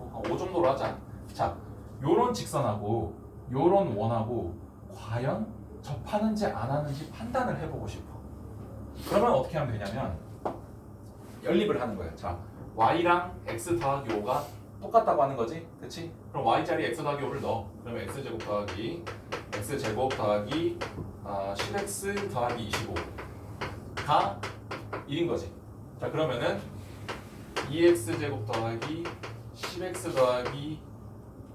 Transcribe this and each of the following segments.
싶고 한 5 정도로 하자. 자, 요런 직선하고 요런 원하고 과연 접하는지 안 하는지 판단을 해보고 싶어. 그러면 어떻게 하면 되냐면 연립을 하는 거예요. 자, y랑 x 더하기 5가 똑같다고 하는 거지, 그치? 그럼 y자리에 x 더하기 5를 넣어. 그러면 x제곱 더하기 x제곱 더하기 10x 더하기 25가 1인 거지. 자, 그러면은 2x제곱 더하기 10x 더하기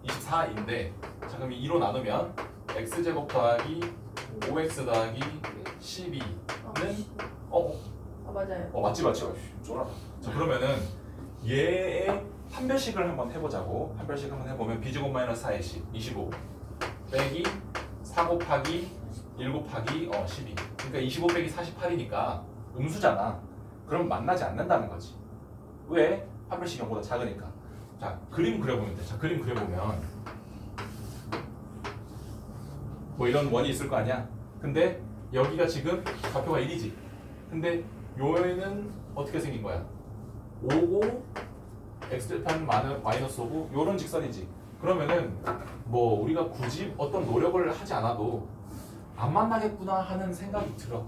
24인데, 자, 그럼 2로 나누면 x제곱 더하기 5x 더하기 12는 맞아요. 맞지. 쫄아라. 자, 그러면은 얘의 판별식을 한번 해보자고. 판별식 한번 해보면 b제곱 마이너스 4의 10, 25 빼기 4 곱하기 1 곱하기 12. 그러니까 25 빼기 48이니까 음수잖아. 그럼 만나지 않는다는 거지. 왜? 판별식이 0보다 작으니까. 자, 그림 그려보면 돼. 자, 그림 그려보면 뭐 이런 원이 있을 거 아니야. 근데 여기가 지금 좌표가 1이지. 근데 요에는 어떻게 생긴 거야? 5고 x제곱하면 마이너스 5고 요런 직선이지. 그러면은 뭐 우리가 굳이 어떤 노력을 하지 않아도 안 만나겠구나 하는 생각이 들어.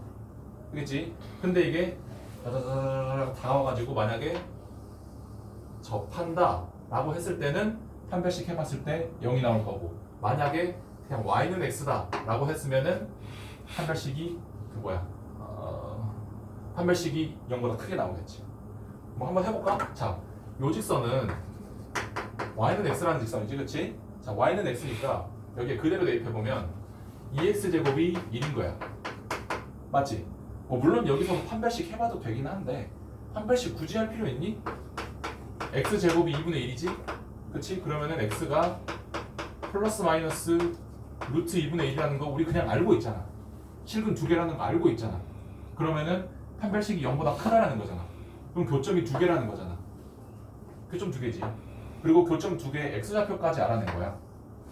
그렇지? 근데 이게 다가와가지고 만약에 접한다 라고 했을 때는 판별식 해봤을 때 0이 나올 거고, 만약에 그냥 y는 x다 라고 했으면은 판별식이 판별식이 0보다 크게 나오겠지. 뭐 한번 해볼까? 자, 요 직선은 y는 x라는 직선이지, 그치? 자, y는 x니까 여기에 그대로 대입해보면 2x제곱이 1인 거야. 맞지? 물론 여기서 판별식 해봐도 되긴 한데 판별식 굳이 할 필요 있니? x제곱이 2분의 1이지? 그치? 그러면은 x가 플러스 마이너스 루트 2분의 1이라는 거 우리 그냥 알고 있잖아. 실근 2개라는 거 알고 있잖아. 그러면은 판별식이 0보다 크다라는 거잖아. 그럼 교점이 2개라는 거잖아. 교점 2개지. 그리고 교점 2개 x좌표까지 알아낸 거야.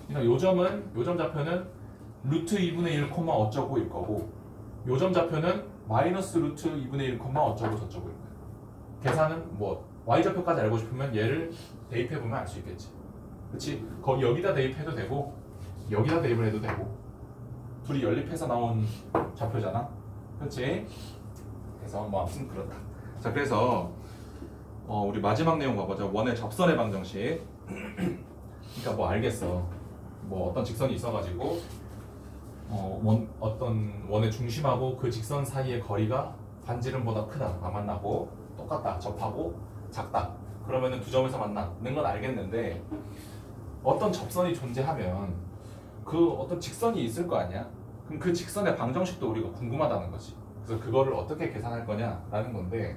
그러니까 요점 좌표는 루트 2분의 1, 어쩌고일 거고, 요점 좌표는 마이너스 루트 2분의 1, 어쩌고 저쩌고일 거야. 계산은 뭐 y좌표까지 알고 싶으면 얘를 대입해보면 알 수 있겠지. 그치? 거기 여기다 대입해도 되고 여기다 대입을 해도 되고, 둘이 연립해서 나온 좌표잖아. 그치? 그래서 뭐 아무튼 그렇다. 자, 그래서 우리 마지막 내용 봐보자. 원의 접선의 방정식. 그러니까 뭐 알겠어. 뭐 어떤 직선이 있어가지고 어떤 원의 중심하고 그 직선 사이의 거리가 반지름보다 크다, 안 만나고 똑같다, 접하고 작다. 그러면은 두 점에서 만나는 건 알겠는데, 어떤 접선이 존재하면 그 어떤 직선이 있을 거 아니야? 그럼 그 직선의 방정식도 우리가 궁금하다는 거지. 그래서 그거를 어떻게 계산할 거냐라는 건데,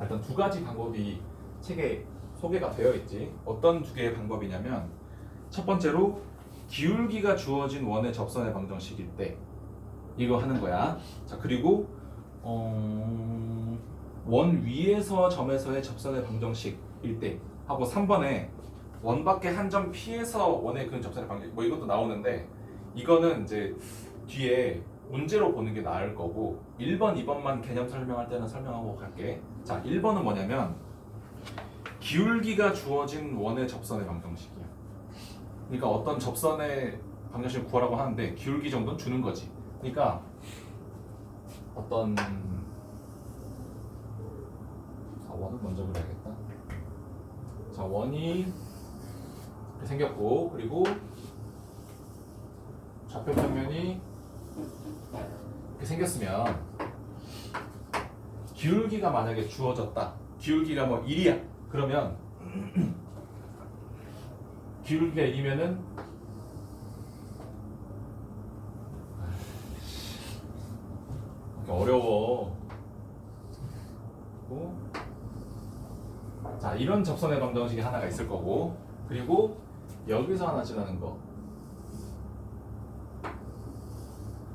일단 두 가지 방법이 책에 소개가 되어 있지. 어떤 두 개의 방법이냐면, 첫 번째로 기울기가 주어진 원의 접선의 방정식일 때 이거 하는 거야. 자, 그리고 원 위에서 점에서의 접선의 방정식일 때 하고, 3번에 원 밖에 한 점 피해서 원의 그 접선의 방정식, 뭐 이것도 나오는데 이거는 이제 뒤에 문제로 보는 게 나을 거고, 1번, 2번만 개념 설명할 때는 설명하고 갈게. 자, 1번은 뭐냐면 기울기가 주어진 원의 접선의 방정식이야. 그러니까 어떤 접선의 방정식을 구하라고 하는데 기울기 정도는 주는 거지. 그러니까 어떤 원을 먼저 그려야겠다. 자, 원이 이렇게 생겼고, 그리고 좌표 평면이 이렇게 생겼으면 기울기가 만약에 주어졌다. 기울기가 뭐 1이야. 그러면 기울기가 1이면은 어려워. 자, 이런 접선의 방정식이 하나가 있을 거고, 그리고 여기서 하나 지나는 거.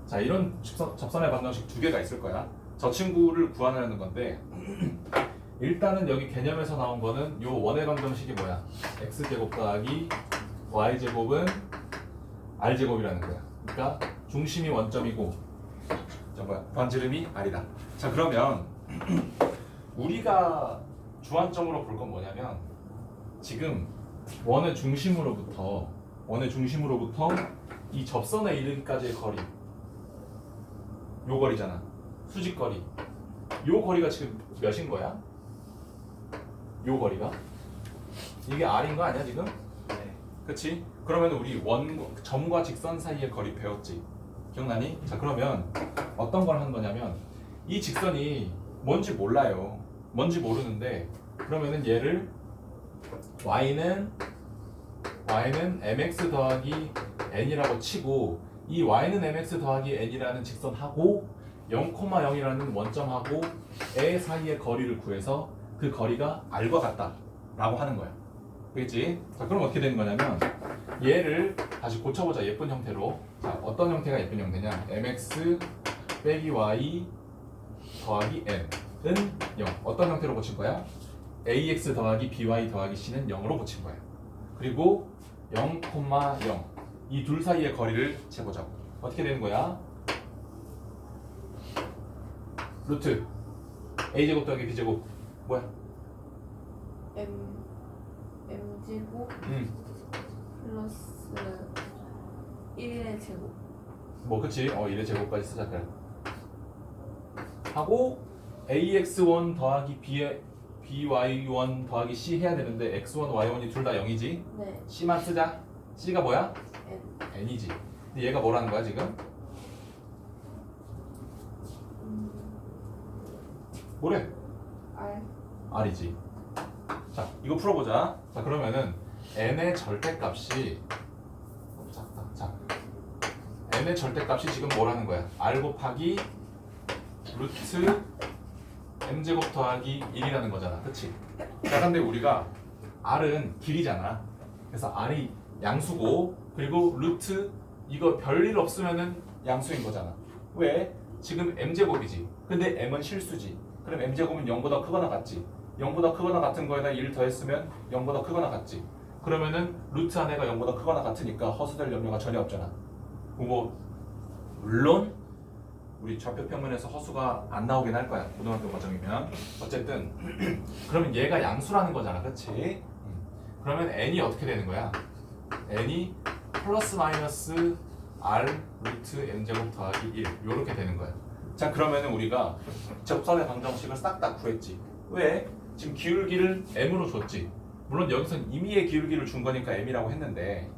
자, 이런 접선의 방정식 두 개가 있을 거야. 저 친구를 구하려는 건데, 일단은 여기 개념에서 나온 거는 요 원의 방정식이 뭐야? x제곱 더하기 y제곱은 r제곱이라는 거야. 그러니까 중심이 원점이고 반지름이 r이다. 자, 그러면 우리가 주안점으로 볼 건 뭐냐면 지금 원의 중심으로부터 이 접선에 이르기까지의 거리, 요 거리잖아. 수직거리. 요 거리가 지금 몇인 거야? 요 거리가? 이게 R인 거 아니야 지금? 네. 그치? 그러면 우리 점과 직선 사이의 거리 배웠지? 기억나니? 자 그러면 어떤 걸 한 거냐면 이 직선이 뭔지 몰라요. 뭔지 모르는데 그러면은 얘를 y는 mx 더하기 n이라고 치고 이 y는 mx 더하기 n이라는 직선하고 0,0이라는 원점하고 에 사이의 거리를 구해서 그 거리가 r과 같다 라고 하는 거야. 그겠지? 자 그럼 어떻게 되는 거냐면 얘를 다시 고쳐보자. 예쁜 형태로. 자 어떤 형태가 예쁜 형태냐, mx 빼기 y 더하기 n은 0. 어떤 형태로 고칠 거야? ax 더하기 by 더하기 c는 0으로 고친 거야. 그리고 0,0 이 둘 사이의 거리를 재보자고. 어떻게 되는 거야? 루트 a제곱 더하기 b제곱 뭐야? m제곱 플러스 1의 제곱. 뭐 그치? 1의 제곱까지 쓰자. 그래. 하고 ax1 더하기 by1 더하기 c 해야 되는데 x1, y1이 둘 다 0이지? 네. c만 쓰자. c가 뭐야? n. n이지. 근데 얘가 뭐라는 거야 지금? 뭐래? r. r이지. 자 이거 풀어보자. 자 그러면은 n의 절대값이 작다. 자 n의 절대값이 지금 뭐라는 거야? r 곱하기 루트 m제곱 더하기 1이라는 거잖아. 그치? 자 근데 우리가 r은 길이잖아. 그래서 r이 양수고 그리고 루트 이거 별일 없으면은 양수인 거잖아. 왜? 지금 m제곱이지. 근데 m은 실수지. 그럼 m제곱은 0보다 크거나 같지. 0보다 크거나 같은 거에다 1 더했으면 0보다 크거나 같지. 그러면은 루트 안에가 0보다 크거나 같으니까 허수될 염려가 전혀 없잖아. 그리고 물론 우리 좌표 평면에서 허수가 안 나오긴 할 거야. 고등학교 과정이면. 어쨌든 그러면 얘가 양수라는 거잖아. 그렇지? 그러면 n이 어떻게 되는 거야? n이 플러스 마이너스 r 루트 m제곱 더하기 1 요렇게 되는 거야. 자 그러면은 우리가 접선의 방정식을 싹 다 구했지. 왜? 지금 기울기를 m으로 줬지. 물론 여기서는 임의의 기울기를 준 거니까 m이라고 했는데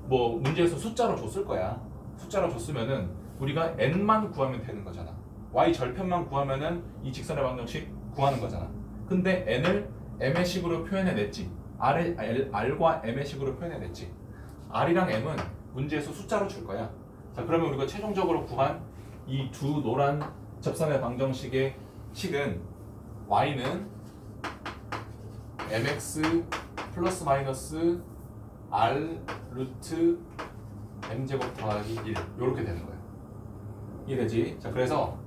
뭐 문제에서 숫자로 줬을 거야. 숫자로 줬으면은 우리가 n만 구하면 되는 거잖아. y 절편만 구하면은 이 직선의 방정식 구하는 거잖아. 근데 n을 m의 식으로 표현해냈지. r과 m의 식으로 표현해냈지. r이랑 m은 문제에서 숫자로 줄 거야. 자 그러면 우리가 최종적으로 구한 이 두 노란 접선의 방정식의 식은 y는 mx 플러스 마이너스 r 루트 m제곱 더하기 1 이렇게 되는 거예요. 이해되지? 자 그래서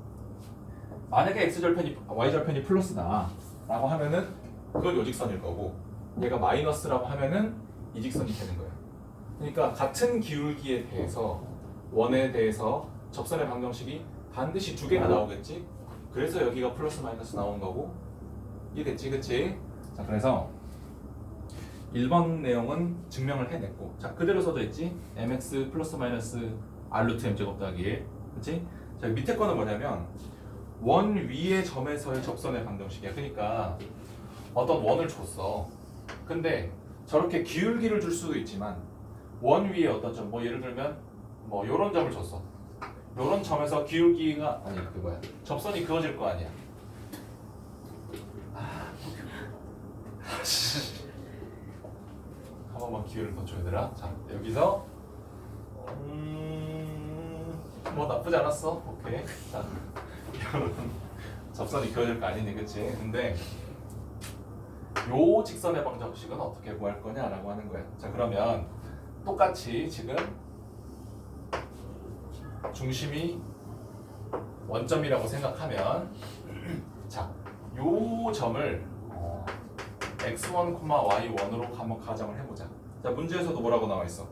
만약에 x절편이 y절편이 플러스다 라고 하면은 그건 요 직선일 거고 얘가 마이너스라고 하면은 이 직선이 되는 거예요. 그러니까 같은 기울기에 대해서 원에 대해서 접선의 방정식이 반드시 두 개가 나오겠지. 그래서 여기가 플러스 마이너스 나온 거고. 이해됐지? 그치? 자 그래서 1번 내용은 증명을 해냈고 자 그대로 써져 있지. mx 플러스 마이너스 r 루트 m제곱 더하기 1 그치? 자 밑에 거는 뭐냐면 원 위의 점에서의 접선의 방정식이야. 그러니까 어떤 원을 줬어. 근데 저렇게 기울기를 줄 수도 있지만 원 위에 어떤 점, 뭐 예를 들면 뭐 요런 점을 줬어. 요런 점에서 기울기가 아니 그 뭐야 접선이 그어질 거 아니야. 한 번만 기회를 더 줘 얘들아. 자 여기서 뭐 나쁘지 않았어. 오케이. 자 요런 접선이 그어질 거 아니니 그치? 근데 요 직선의 방정식은 어떻게 구할 거냐라고 하는 거야. 자 그러면 똑같이 지금 중심이 원점이라고 생각하면 자, 요 점을 x1, y1으로 한번 가정을 해보자. 자 문제에서도 뭐라고 나와 있어?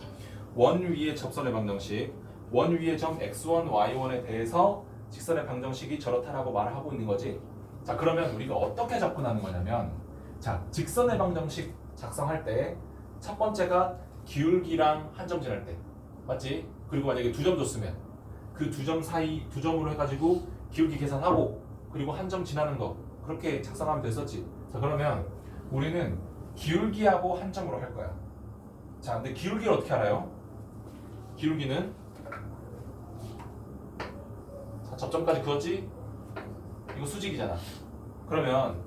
원 위의 접선의 방정식, 원 위의 점 x1, y1에 대해서 직선의 방정식이 저렇다라고 말을 하고 있는 거지. 자 그러면 우리가 어떻게 접근하는 거냐면 자, 직선의 방정식 작성할 때 첫 번째가 기울기랑 한 점 지날 때 맞지? 그리고 만약에 두 점 줬으면 그 두 점 사이 두 점으로 해가지고 기울기 계산하고 그리고 한 점 지나는 거 그렇게 작성하면 됐었지. 자, 그러면 우리는 기울기하고 한 점으로 할 거야. 자, 근데 기울기를 어떻게 알아요? 기울기는 자, 접점까지 그었지? 이거 수직이잖아. 그러면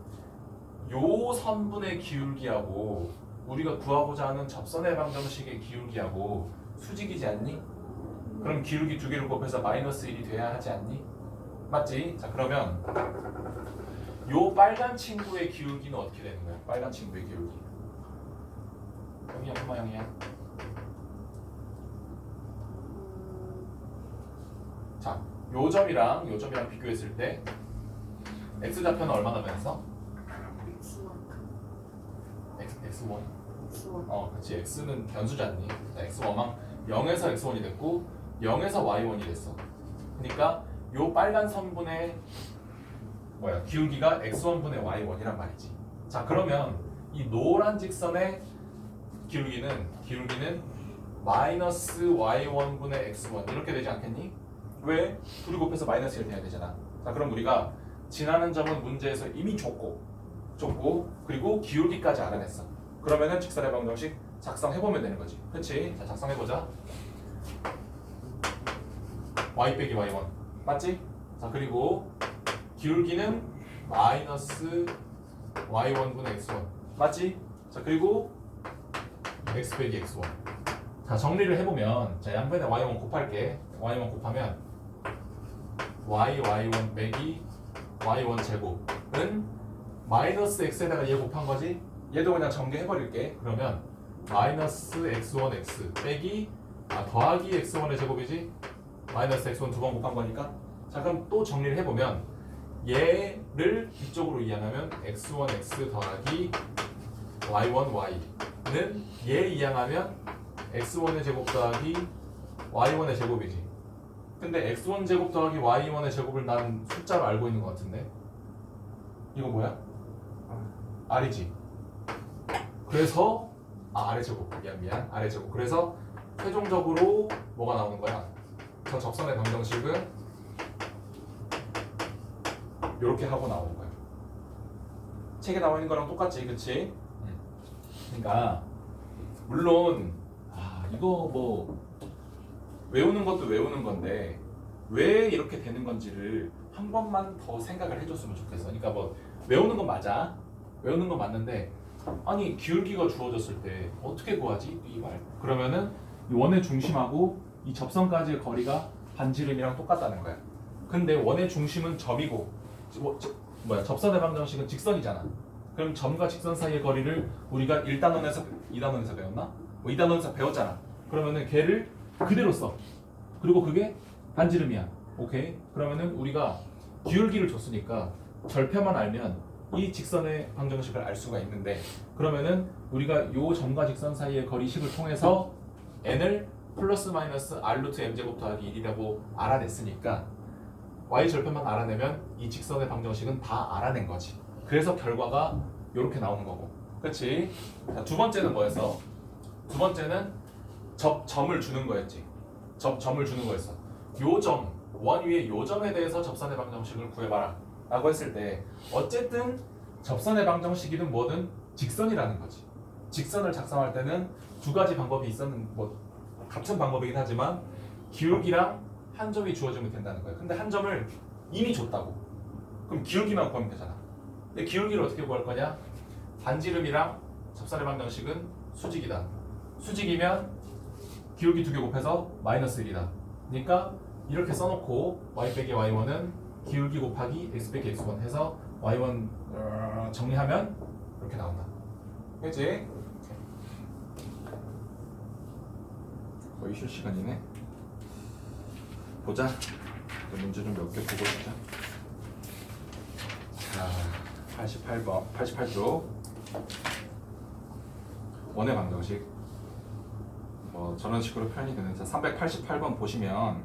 요 선분의 기울기하고 우리가 구하고자 하는 접선의 방정식의 기울기하고 수직이지 않니? 그럼 기울기 두 개를 곱해서 마이너스 1이 돼야 하지 않니? 맞지? 자, 그러면 요 빨간 친구의 기울기는 어떻게 되는 거야? 빨간 친구의 기울기 여기 어떤 모양이야? 자, 요 점이랑 요 점이랑 비교했을 때 x좌표는 얼마나 변했어? x1 그렇지. x는 변수잖니. x1만 0에서 x1이 됐고 0에서 y1이 됐어. 그러니까 요 빨간 선분의 기울기가 x1분의 y1이란 말이지. 자, 그러면 이 노란 직선의 기울기는 마이너스 y1분의 x1 이렇게 되지 않겠니? 왜? 둘이 곱해서 마이너스 1 돼야 되잖아. 자, 그럼 우리가 지나는 점은 문제에서 이미 줬고 그리고 기울기까지 알아냈어. 그러면은 직선의 방정식 작성해보면 되는 거지. 그치? 자, 작성해보자. y 빼기 y1 맞지? 자, 그리고 기울기는 마이너스 y1분의 x1 맞지? 자, 그리고 x 빼기 x1 자, 정리를 해보면 자, 양변에 y1 곱할게. y1 곱하면 y1 빼기 y1 제곱은 마이너스 x에다가 얘 곱한 거지? 얘도 그냥 전개해버릴게. 그러면 마이너스 x1 x 빼기 더하기 x1의 제곱이지? 마이너스 x1 두 번 곱한 거니까. 자, 그럼 또 정리를 해보면 얘를 이쪽으로 이항하면 x1 x 더하기 y1 y는 얘 이항하면 x1의 제곱 더하기 y1의 제곱이지. 근데 x1 제곱 더하기 y1의 제곱을 난 숫자로 알고 있는 것 같은데 이거 뭐야? r이지. 그래서 r의 제곱 미안 r의 제곱. 그래서 최종적으로 뭐가 나오는 거야? 저 접선의 방정식은 이렇게 하고 나오는 거야. 책에 나와 있는 거랑 똑같지, 그치? 그러니까 물론 이거 뭐 외우는 것도 외우는 건데 왜 이렇게 되는 건지를 한 번만 더 생각을 해줬으면 좋겠어. 그러니까 뭐 외우는 건 맞아. 외우는 건 맞는데 아니 기울기가 주어졌을 때 어떻게 구하지? 이 말. 그러면은 이 원의 중심하고 이 접선까지의 거리가 반지름이랑 똑같다는 거야. 근데 원의 중심은 점이고 접선의 방정식은 직선이잖아. 그럼 점과 직선 사이의 거리를 우리가 1단원에서 2단원에서 배웠나? 뭐 2단원에서 배웠잖아. 그러면은 걔를 그대로 써. 그리고 그게 반지름이야. 오케이? 그러면은 우리가 기울기를 줬으니까 절표만 알면 이 직선의 방정식을 알 수가 있는데 그러면은 우리가 요 점과 직선 사이의 거리식을 통해서 n을 플러스 마이너스 r 루트 m 제곱 더하기 1이라고 알아냈으니까 y 절편만 알아내면 이 직선의 방정식은 다 알아낸 거지. 그래서 결과가 이렇게 나오는 거고. 그렇지? 자, 두 번째는 뭐였어? 두 번째는 점을 주는 거였지. 점을 주는 거였어. 요 점, 원 위에 요 점에 대해서 접선의 방정식을 구해봐라 라고 했을 때 어쨌든 접선의 방정식이든 뭐든 직선이라는 거지. 직선을 작성할 때는 두 가지 방법이 같은 방법이긴 하지만 기울기랑 한 점이 주어지면 된다는 거야. 근데 한 점을 이미 줬다고. 그럼 기울기만 구하면 되잖아. 근데 기울기를 어떻게 구할 거냐? 반지름이랑 접선의 방정식은 수직이다. 수직이면 기울기 두 개 곱해서 마이너스 1이다. 그러니까 이렇게 써놓고 y 빼기 y1은 기울기 곱하기 x 빼기 x1 해서 y1 정리하면 이렇게 나온다. 그치? 거의 쉴 시간이네. 보자. 문제 좀 몇 개 보고 있자. 자, 88쪽 원의 방정식. 저런 식으로 표현이 되는. 자, 388번 보시면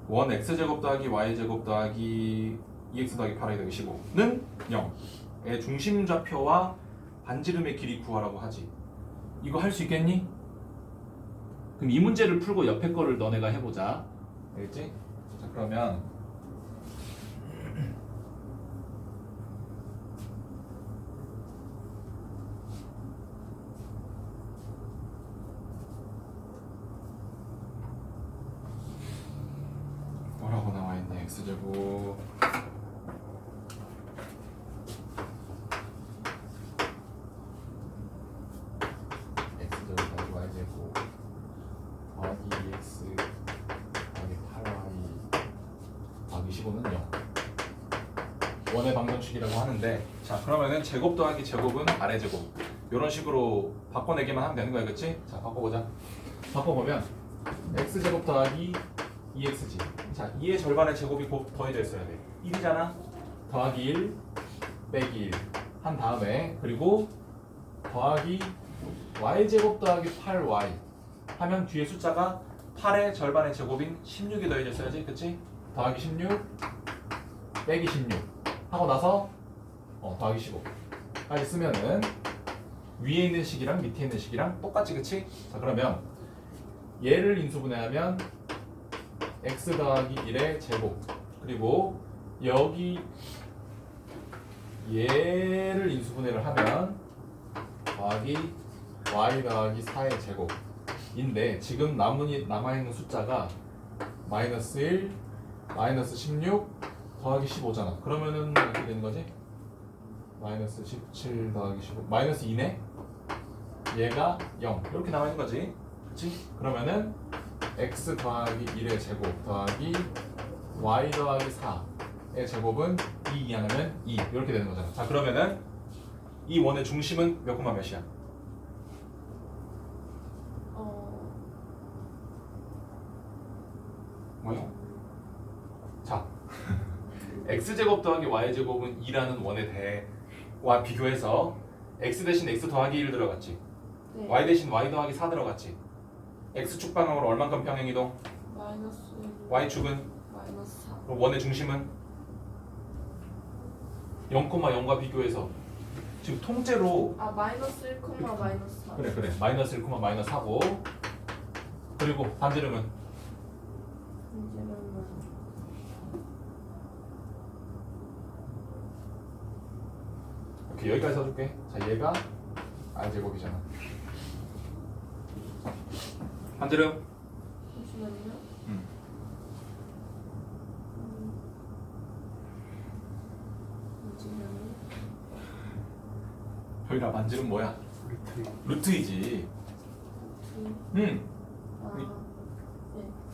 원 x제곱 더하기 y제곱 더하기 2x 더하기 8y 더하기 15는 0의 중심좌표와 반지름의 길이 구하라고 하지. 이거 할 수 있겠니? 그럼 이 문제를 풀고 옆에 거를 너네가 해보자. 알겠지? 자 그러면 뭐라고 나와있니? x제곱 x제곱 더하기 y제곱 더하기 2x 더하기 8y 더하기 15는 0 원의 방정식이라고 하는데, 자 그러면은 제곱 더하기 제곱은 아래 제곱 이런 식으로 바꿔내기만 하면 되는 거야, 그치? 자 바꿔보자. 바꿔보면 x제곱 더하기 2x지. 자 2의 절반의 제곱이 곧 더해져 있어야 돼. 1이잖아. 더하기 1 빼기 1 한 다음에, 그리고 더하기 y제곱 더하기 8y 하면 뒤에 숫자가 8의 절반의 제곱인 16이 더해져 있어야지, 그치? 더하기 16 빼기 16 하고 나서 더하기 15까지 쓰면은 위에 있는 식이랑 밑에 있는 식이랑 똑같지, 그치? 자 그러면 얘를 인수분해하면 x 더하기 1의 제곱, 그리고 여기 얘를 인수분해를 하면 더하기 y 더하기 4의 제곱인데, 지금 남아있는 숫자가 마이너스 1, 마이너스 16 더하기 15잖아. 그러면은 이렇게 되는 거지? 마이너스 17 더하기 15 마이너스 2네? 얘가 0 이렇게 나와 있는 거지, 그렇지? 그러면은 x 더하기 1의 제곱 더하기 y 더하기 4의 제곱은 2 이하면 2 이렇게 되는 거잖아. 자 그러면은 이 원의 중심은 몇 콤마 몇이야? 뭐요? 자 x제곱 더하기 y제곱은 2라는 원의 대와 비교해서 x 대신 x 더하기 1 들어갔지. 네. y 대신 y 더하기 4 들어갔지. x축 방향으로 얼만큼 평행이동? 마이너스 1, y축은? 마이너스 4. 그럼 원의 중심은? 0,0과 비교해서 지금 통째로 마이너스 1, 마이너스 4. 그래 마이너스 1, 마이너스 4고, 그리고 반지름은? 이제는 오케이 여기까지 써줄게. 자 얘가 r제곱이잖아. 반지름? 잠시만요. 이제는 별이라 반지름 뭐야? 루트이지. 네.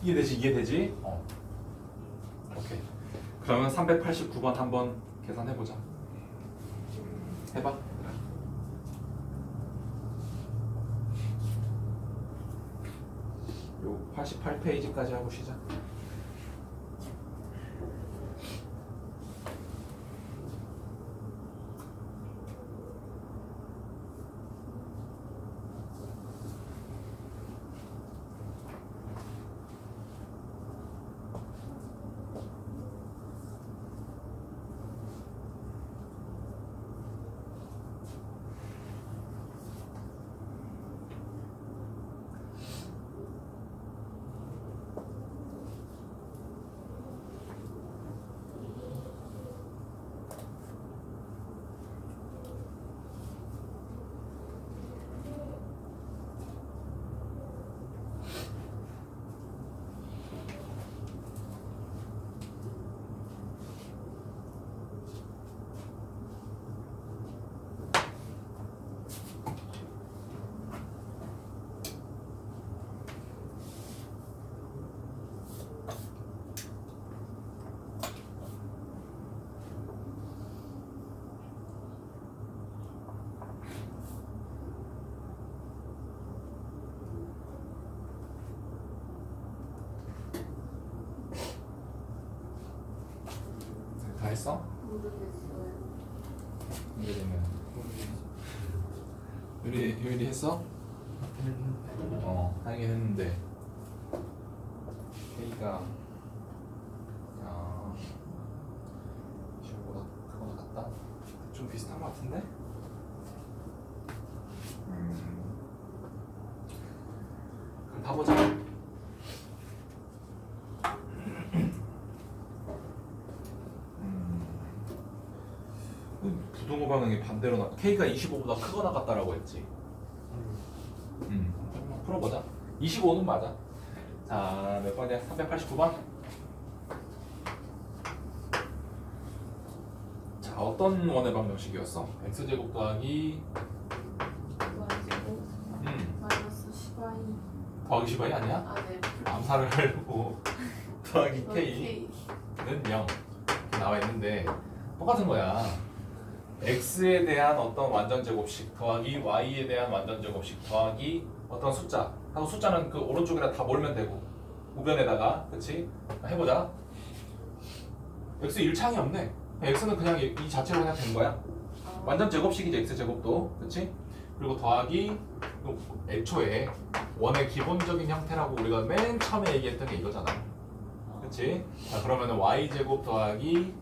이해되지? 이해되지? 오케이. 그러면 389번 한번 계산해보자. 해봐. 요 88페이지까지 하고 시작. 다 했어? 모르겠어요. 요리 했어? 하긴 했는데 K가 시험보다 그거보다 낫다? 좀 비슷한 것 같은데? 가보자. 부등호 반응이 반대로 나. K가 25보다 크거나 같다라고 했지. 한번 풀어보자. 25는 맞아. 자, 몇 번이야? 389번. 자, 어떤 원의 방정식이었어? x제곱 더하기 Y제곱 마이너스 10Y. 더하기 10i 아니야? 아, 네. 암살을 하려고 더하기 K. k는 0 이렇게 나와 있는데 똑같은 거야. x에 대한 어떤 완전 제곱식 더하기 y에 대한 완전 제곱식 더하기 어떤 숫자 하고 숫자는 그 오른쪽에다 다 몰면 되고 우변에다가 그치? 해보자. x 1창이 없네. x는 그냥 이 자체로 그냥 된 거야. 완전 제곱식이지 x 제곱도 그치? 그리고 더하기 애초에 원의 기본적인 형태라고 우리가 맨 처음에 얘기했던 게 이거잖아. 그치? 자 그러면은 y 제곱 더하기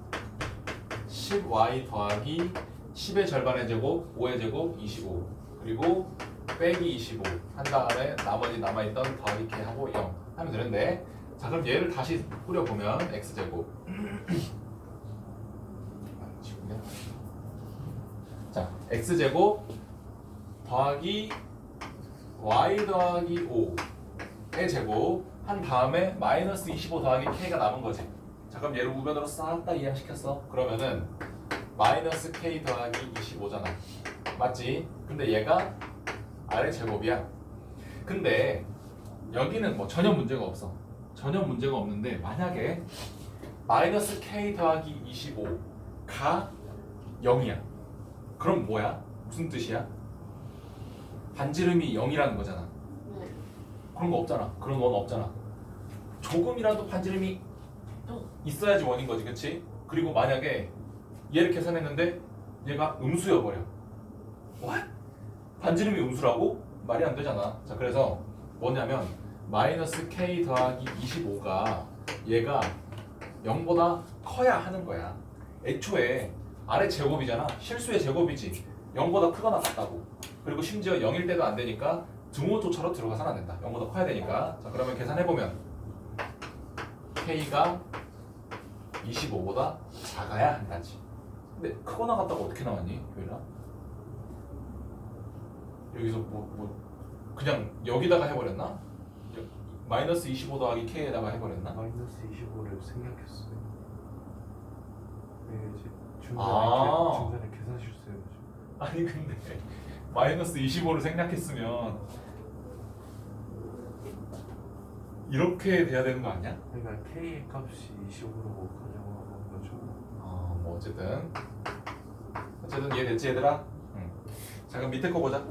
10y 더하기 10의 절반의 제곱 5의 제곱 25 그리고 빼기 25 한 다음에 나머지 남아있던 더하기 k 하고 0 하면 되는데 자 그럼 얘를 다시 뿌려보면 x제곱 자 x제곱 더하기 y 더하기 5의 제곱 한 다음에 마이너스 25 더하기 k가 남은 거지. 자 그럼 얘를 우변으로 싹 다 이항시켰어. 그러면은 마이너스 k 더하기 25잖아. 맞지? 근데 얘가 아래 제곱이야. 근데 여기는 뭐 전혀 문제가 없어. 전혀 문제가 없는데 만약에 마이너스 k 더하기 25가 0이야. 그럼 뭐야? 무슨 뜻이야? 반지름이 0이라는 거잖아. 네. 그런 거 없잖아. 그런 원 없잖아. 조금이라도 반지름이 있어야지 원인 거지, 그치? 그리고 만약에 얘를 계산했는데 얘가 음수여버려. What? 반지름이 음수라고? 말이 안 되잖아. 자, 그래서 뭐냐면 마이너스 k 더하기 25가 얘가 0보다 커야 하는 거야. 애초에 아래 제곱이잖아. 실수의 제곱이지. 0보다 크거나 같다고. 그리고 심지어 0일 때도 안 되니까 등호조차로 들어가서는 안 된다. 0보다 커야 되니까. 자, 그러면 계산해보면 k가 25보다 작아야 한다지. 근데 크거나 같다고 어떻게 나왔니? 효율아? 여기서 그냥 여기다가 해버렸나? 마이너스 25 더하기 k에다가 해버렸나? 마이너스 25를 생략했어요. 네, 이제 아. 중간에 계산 실수해가지고. 아니 근데 마이너스 25를 생략했으면 이렇게 돼야 되는 거 아니야? 그러니까 k 값이 25로 가져가고 가지고. 뭐 어쨌든 이해됐지 얘들아? 응. 자 그럼 밑에 거 보자.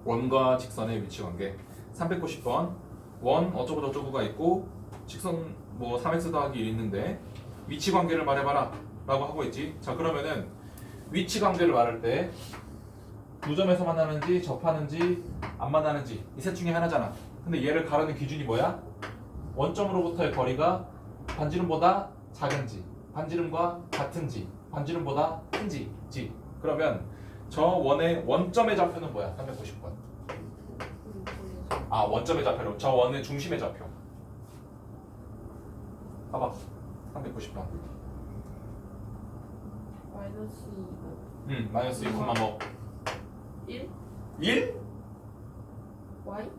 원과 직선의 위치 관계 390번 원 어쩌고 저쩌고가 있고 직선 뭐 3x 더하기 1 있는데 위치 관계를 말해봐라 라고 하고 있지. 자 그러면은 위치 관계를 말할 때 두 점에서 만나는지 접하는지 안 만나는지 이 셋 중에 하나잖아. 근데 얘를 가르는 기준이 뭐야? 원점으로부터의 거리가 반지름보다 작은지 반지름과 같은지 반지름보다 큰지 그러면 저 원의 원점의 좌표는 뭐야? 390번. 아 원점의 좌표로 저 원의 중심의 좌표. 봐봐 390번. 마이너스 2. 마이너스 2콤마 뭐 1? 1? Y?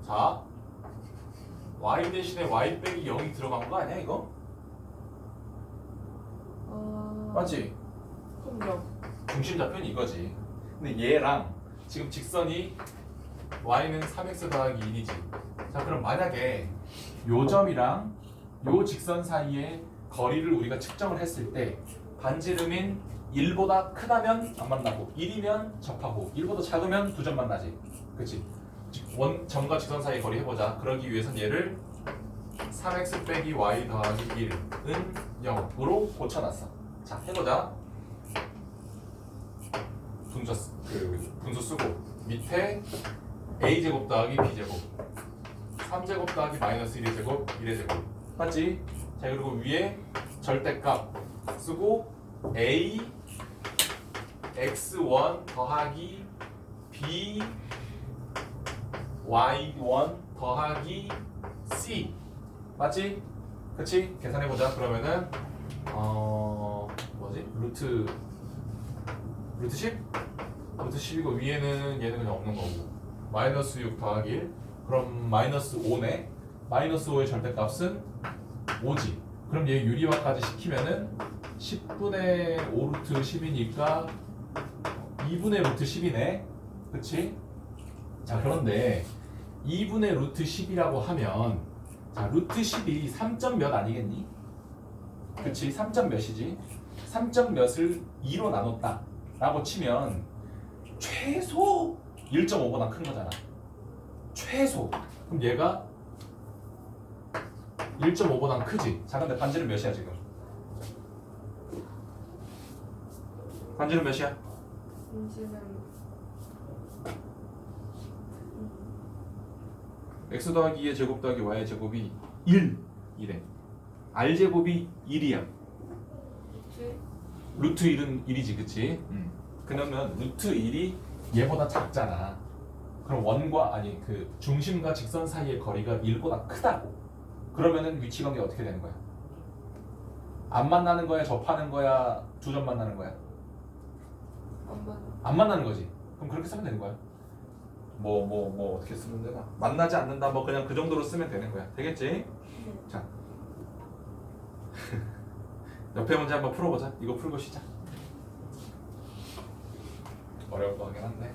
자 y 대신에 y 빼기 0이 들어간 거 아니야 이거? 맞지? 그럼 0. 중심 좌표는 이거지. 근데 얘랑 지금 직선이 y는 3x 더하기 1이지. 자 그럼 만약에 요 점이랑 요 직선 사이의 거리를 우리가 측정을 했을 때 반지름인 1보다 크다면 안 만나고 1이면 접하고 1보다 작으면 두 점 만나지. 그치? 원 점과 직선 사이의 거리 해보자. 그러기 위해선 얘를 3x 빼기 y 더하기 1은 0으로 고쳐놨어. 자 해보자. 분수 쓰고 밑에 a제곱 더하기 b제곱 3제곱 더하기 마이너스 1의 제곱 1의 제곱 맞지? 자 그리고 위에 절대값 쓰고 a x1 더하기 b y1 더하기 c 맞지? 그치? 계산해보자. 그러면은 뭐지? 루트 10? 루트 10이고 위에는 얘는 그냥 없는 거고 마이너스 6 더하기 1 그럼 마이너스 5네. 마이너스 5의 절대값은 5지. 그럼 얘 유리화까지 시키면은 10분의 5 루트 10이니까 2분의 루트 10이네. 그치? 자 그런데 2분의 루트 10이라고 하면 자 루트 10이 3점 몇 아니겠니? 그치? 3점 몇이지? 3점 몇을 2로 나눴다 라고 치면 최소 1.5보다 큰 거잖아. 최소. 그럼 얘가 1.5보다 크지? 자 근데 반지름 몇이야 지금? 반지름 몇이야? 인지는 x 더하기 2의 제곱 더하기 y의 제곱이 1이래. r 제곱이 1이야. 그치? 루트 1은 1이지, 그치? 그러면 루트 1이 얘보다 작잖아. 그럼 원과 아니 그 중심과 직선 사이의 거리가 1보다 크다고. 그러면은 위치 관계 어떻게 되는 거야? 안 만나는 거야, 접하는 거야, 두 점 만나는 거야? 한번 안 만나는 거지. 그럼 그렇게 쓰면 되는 거야. 뭐 어떻게 쓰면 되나? 만나지 않는다. 뭐 그냥 그 정도로 쓰면 되는 거야. 되겠지? 자. 옆에 문제 한번 풀어보자. 이거 풀고 시작. 어려울 거 같긴 한데.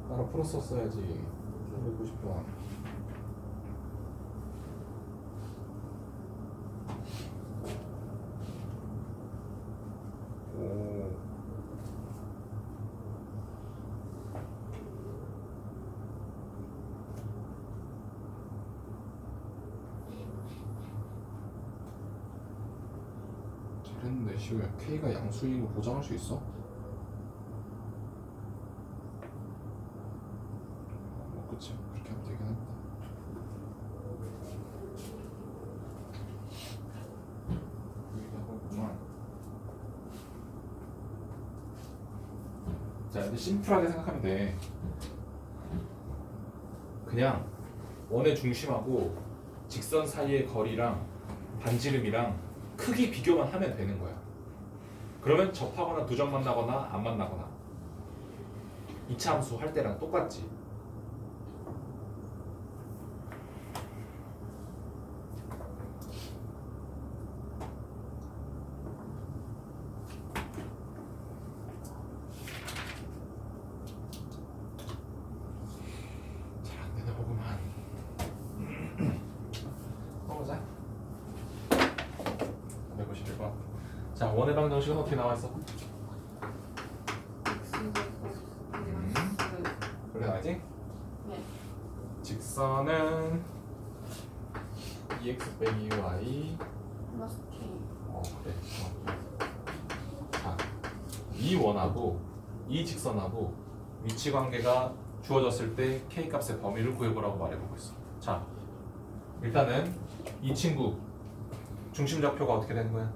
따로 풀었었어야지. 390번. 오. 잘했는데 시우야. K가 양수인 거 보장할 수 있어? 그치, 그렇게 하면 되긴 한다. 여기다 하고구만. 자, 이제 심플하게 생각하면 돼. 그냥 원의 중심하고 직선 사이의 거리랑 반지름이랑 크기 비교만 하면 되는 거야. 그러면 접하거나 두 점 만나거나 안 만나거나 이차 함수 할 때랑 똑같지. 자, 원의 방정식은 어떻게 나와 있어? 그렇게 나와있지? 네. 직선은 2x 빼기 y 플러스 K. 그래. 자, 이 원하고 이 직선하고 위치 관계가 주어졌을 때 k 값의 범위를 구해보라고 말해보고 있어. 자, 일단은 이 친구 중심 좌표가 어떻게 되는 거야?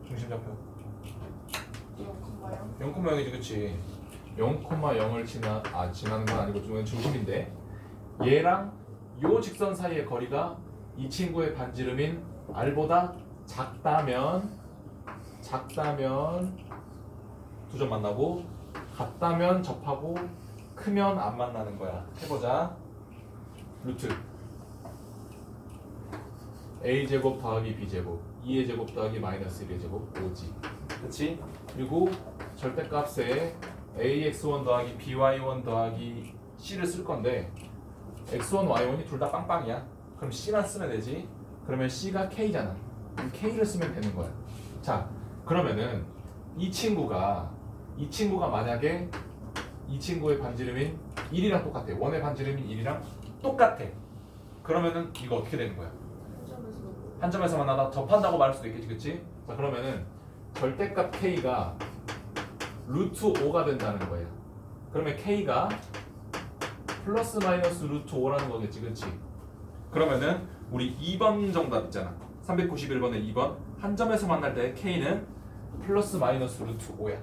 중심 좌표 0,0. 0,0이지, 그치? 0,0을 지나는 건 아니고 중심인데 얘랑 요 직선 사이의 거리가 이 친구의 반지름인 r보다 작다면 두 점 만나고 같다면 접하고 크면 안 만나는 거야. 해보자. 루트 a제곱 더하기 b제곱 2의 제곱 더하기 마이너스 1의 제곱 5지. 그치? 그리고 절대값에 ax1 더하기 by1 더하기 c를 쓸 건데 x1, y1이 둘 다 빵빵이야. 그럼 c만 쓰면 되지. 그러면 c가 k잖아. 그럼 k를 쓰면 되는 거야. 자, 그러면은 이 친구가 만약에 이 친구의 반지름인 1이랑 똑같아. 원의 반지름인 1이랑 똑같아. 그러면은 이거 어떻게 되는 거야? 한 점에서 만나다 접한다고 말할 수도 있겠지, 그치? 자, 그러면은 절대값 k가 루트 5가 된다는 거야. 그러면 k가 플러스 마이너스 루트 5라는 거겠지, 그치? 그러면은 우리 2번 정답 있잖아. 391번의 2번. 한 점에서 만날 때 k는 플러스 마이너스 루트 5야.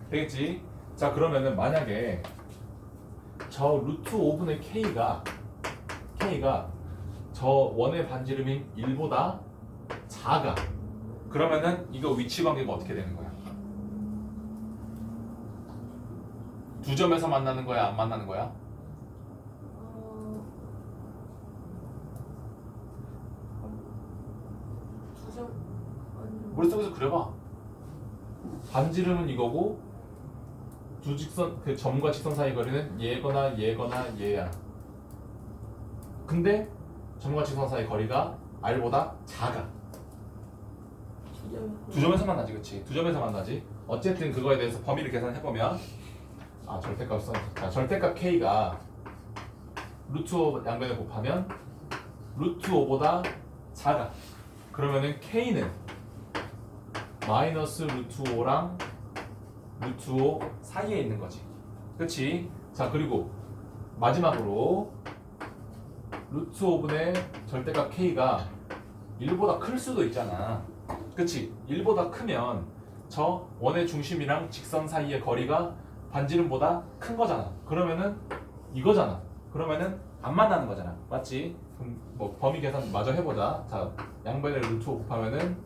되겠지? 자, 그러면은 만약에 저 루트 5분의 k가 저 원의 반지름인 1보다 작아. 그러면은 이거 위치 관계가 어떻게 되는 거야? 두 점에서 만나는 거야, 안 만나는 거야? 두점 아니. 머릿속에서 그려봐. 반지름은 이거고 두 직선 그 점과 직선 사이 거리는 얘거나 얘야. 근데 점과 직선 사이 거리가 r보다 작아. 두 점에서 만나지, 그치? 두 점에서 만나지. 어쨌든 그거에 대해서 범위를 계산해 보면 절대값 k가 루트 5 양변에 곱하면 루트 5보다 작아. 그러면은 k는 마이너스 루트 5랑 루트 5 사이에 있는 거지. 그치? 자, 그리고 마지막으로 루트 5분의 절대값 k가 1보다 클 수도 있잖아. 그치? 1보다 크면 저 원의 중심이랑 직선 사이의 거리가 반지름보다 큰 거잖아. 그러면은 이거잖아. 그러면은 안 만나는 거잖아. 맞지? 그럼 뭐 범위 계산 마저 해보자. 자, 양변에 루트 5 곱하면은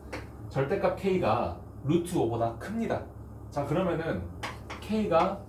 절대값 k가 루트 5보다 큽니다. 자, 그러면은 k가